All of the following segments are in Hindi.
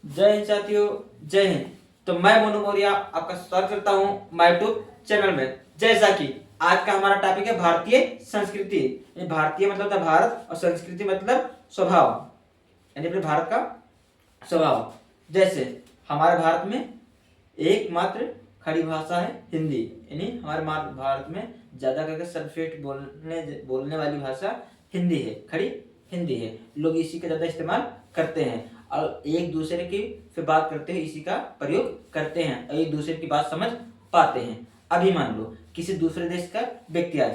जय हिंद साथियों, जय हिंद। तो मैं मोनू मौर्य आपका स्वागत करता हूं माय यूट्यूब चैनल में। जैसा कि आज का हमारा टॉपिक है भारतीय संस्कृति। ये भारतीय मतलब था भारत और संस्कृति मतलब स्वभाव, यानी अपने भारत का स्वभाव। जैसे हमारे भारत में एकमात्र खड़ी भाषा है हिंदी, यानी हमारे भारत में ज्यादा करके सर्वश्रेष्ठ बोलने वाली भाषा हिंदी है, खड़ी हिंदी है। लोग इसी का ज्यादा इस्तेमाल करते हैं और एक दूसरे की से बात करते हैं, इसी का प्रयोग करते हैं और एक दूसरे की बात समझ पाते हैं। अभी मान लो किसी दूसरे देश का व्यक्ति आ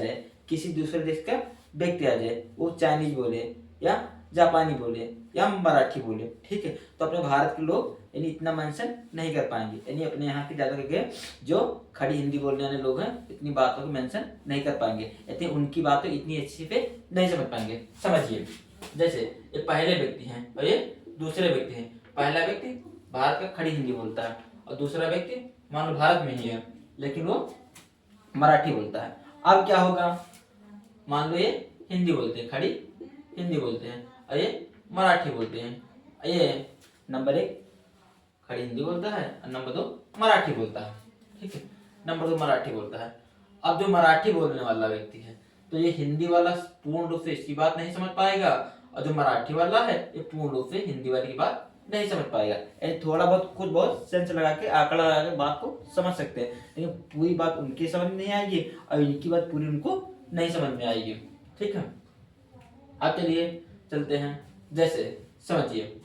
जाए, वो चाइनीज बोले या जापानी बोले या मराठी बोले, ठीक है, तो अपने भारत के लोग यानी इतना मेंशन नहीं कर पाएंगे, यानी अपने यहाँ के ज्यादा करके जो खड़ी हिंदी बोलने वाले लोग हैं इतनी बातों को मेंशन नहीं कर पाएंगे, यानी उनकी बातें इतनी अच्छी पे नहीं समझ पाएंगे। समझिए, जैसे ये पहले व्यक्ति हैं और ये दूसरे व्यक्ति हैं। पहला व्यक्ति भारत का खड़ी हिंदी बोलता है और दूसरा व्यक्ति मान लो भारत में ही है लेकिन वो मराठी बोलता है। अब क्या होगा, मान लो ये हिंदी बोलते हैं, खड़ी हिंदी बोलते हैं और ये मराठी बोलते हैं। ये नंबर 1 खड़ी हिंदी बोलता है और नंबर 2 मराठी बोलता है, ठीक है, नंबर 2 मराठी बोलता है। अब जो मराठी बोलने वाला व्यक्ति है तो ये हिंदी वाला पूर्ण रूप से इसकी बात नहीं समझ पाएगा और जो मराठी वाला है ये पूर्ण रूप से हिंदी वाले की बात नहीं समझ पाएगा। यानी थोड़ा बहुत कुछ बहुत सेंस लगा के आंकड़ा लगा के बात को समझ सकते हैं, लेकिन पूरी बात उनकी समझ में नहीं आएगी और इनकी बात पूरी उनको नहीं समझ में आएगी, ठीक है। अब चलिए चलते हैं, जैसे समझिए,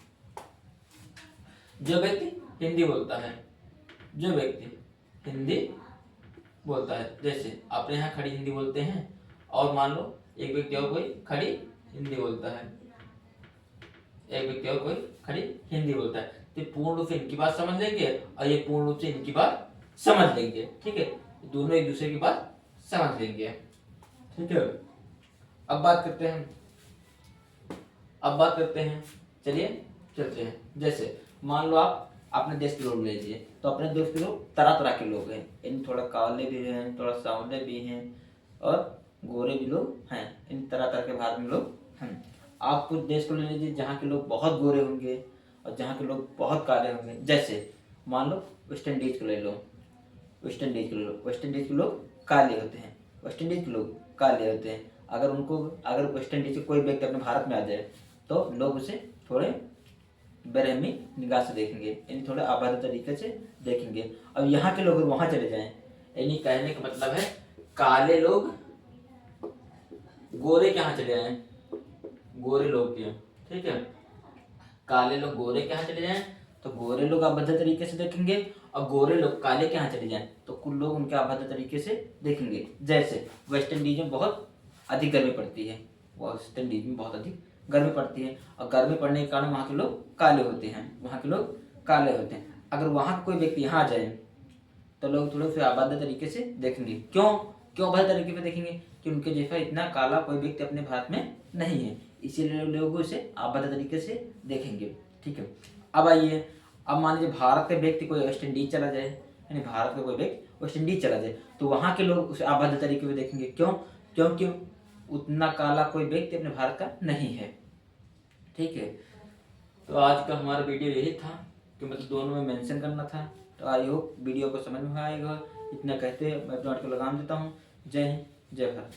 जो व्यक्ति हिंदी बोलता है, जैसे अपने यहाँ खड़ी हिंदी बोलते हैं और मान लो एक व्यक्ति और कोई खड़ी हिंदी बोलता है, तो पूर्ण रूप से इनकी बात समझ लेंगे और ये पूर्ण रूप से इनकी बात समझ लेंगे, ठीक है, दोनों एक दूसरे की बात समझ लेंगे, ठीक है। अब बात करते हैं, चलिए चलते हैं। जैसे मान लो आप अपने देश के लोग ले लीजिए, तो अपने देश के लोग तरह तरह के लोग हैं, इन थोड़ा काले भी हैं, थोड़ा सांवले भी हैं और गोरे भी लोग हैं, इन तरह तरह के भारत में लोग हैं। आप कुछ देश को ले लीजिए जहाँ के लोग बहुत गोरे होंगे और जहाँ के लोग बहुत काले होंगे। जैसे मान लो वेस्ट इंडीज को ले लो, वेस्ट इंडीज के लोग काले होते हैं, अगर वेस्ट इंडीज के कोई व्यक्ति अपने भारत में आ जाए तो लोग उसे थोड़े बेरहमी निगाह से देखेंगे, यानी थोड़े अभद्र तरीके से देखेंगे। अब यहाँ के लोग वहां चले जाएं, यानी कहने का मतलब है काले लोग गोरे के यहाँ चले जाएं, गोरे लोग के, ठीक है, काले लोग गोरे के यहाँ चले जाएं तो गोरे लोग अभद्र तरीके से देखेंगे और गोरे लोग काले के यहाँ चले जाएं तो कुल लोग उनके अभद्र तरीके से देखेंगे। जैसे वेस्ट इंडीज में बहुत अधिक गर्मी पड़ती है, और गर्मी पड़ने के कारण वहाँ के लोग काले होते हैं, अगर वहाँ कोई व्यक्ति यहाँ आ जाए तो लोग थोड़े फिर अभद्र तरीके से देखेंगे। क्यों अभद्र तरीके से देखेंगे कि उनके जैसा इतना काला कोई व्यक्ति अपने भारत में नहीं है, इसीलिए लोग उसे अभद्र तरीके से देखेंगे, ठीक है। अब आइए, अब मान लीजिए भारत का व्यक्ति कोई वेस्ट इंडीज चला जाए, यानी भारत का कोई व्यक्ति वेस्ट इंडीज चला जाए तो वहाँ के लोग उसे अभद्र तरीके से देखेंगे। क्यों उतना काला कोई व्यक्ति अपने भारत का नहीं है, ठीक है। तो आज का हमारा वीडियो यही था कि मतलब दोनों में मेंशन करना था। तो आई होप वीडियो को समझ में आएगा। इतना कहते मैं अपने को लगाम देता हूँ। जय हिंद, जय भारत।